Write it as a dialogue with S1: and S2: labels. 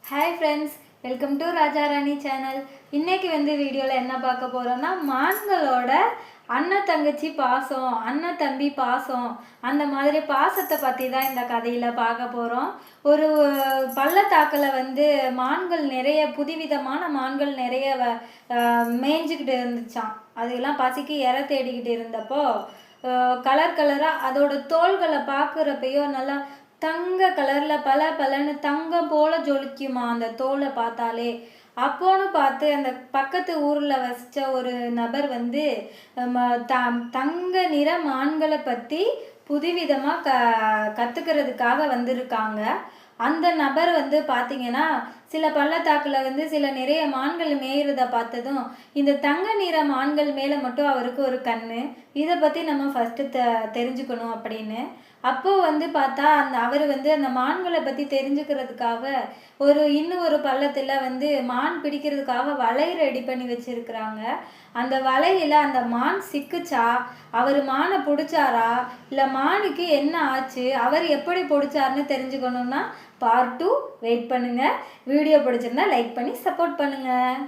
S1: Hi friends, welcome to Raja Rani channel. இன்றைக்கி வீடியோவில் என்ன பார்க்க போகிறோன்னா, மான்களோட அண்ணன் தங்கச்சி பாசம், அண்ணன் தம்பி பாசம், அந்த மாதிரி பாசத்தை பற்றி தான் இந்த கதையில் பார்க்க போகிறோம். ஒரு பள்ளத்தாக்கில் மான்கள் நிறைய புதுவிதமான மான்கள் நிறைய மேய்ஞ்சிக்கிட்டு இருந்துச்சான். அதெல்லாம் பசிக்கு இற தேடிக்கிட்டு இருந்தப்போ கலர் கலராக அதோட தோள்களை பார்க்குறப்பையோ நல்லா தங்க கலரில் பல பலன்னு தங்கம் போல ஜொலிக்குமா அந்த தோலை பார்த்தாலே. அப்போன்னு பார்த்து அந்த பக்கத்து ஊரில் வசித்த ஒரு நபர் தங்க நிற மான்களை பற்றி புதுவிதமாக கற்றுக்கிறதுக்காக வந்திருக்காங்க. அந்த நபர் பார்த்தீங்கன்னா, சில பள்ளத்தாக்கில் சில நிறைய மான்கள் மேயிறத பார்த்ததும் இந்த தங்க நிற மான்கள் மேலே மட்டும் அவருக்கு ஒரு கண்ணு. இதை பற்றி நம்ம ஃபஸ்ட்டு தெரிஞ்சுக்கணும் அப்படின்னு. அப்போது பார்த்தா அவர் அந்த மான்களை பற்றி தெரிஞ்சுக்கிறதுக்காக இன்னும் ஒரு பள்ளத்தில் மான் பிடிக்கிறதுக்காக வலை ரெடி பண்ணி வச்சுருக்குறாங்க. அந்த வலையில் அந்த மான் சிக்குச்சா, அவர் மானை பிடிச்சாரா, இல்லை மானுக்கு என்ன ஆச்சு, அவர் எப்படி பிடிச்சாருன்னு தெரிஞ்சுக்கணுன்னா பார்ட் 2 வெயிட் பண்ணுங்கள். வீடியோ பிடிச்சிருந்தா லைக் பண்ணி சப்போர்ட் பண்ணுங்கள்.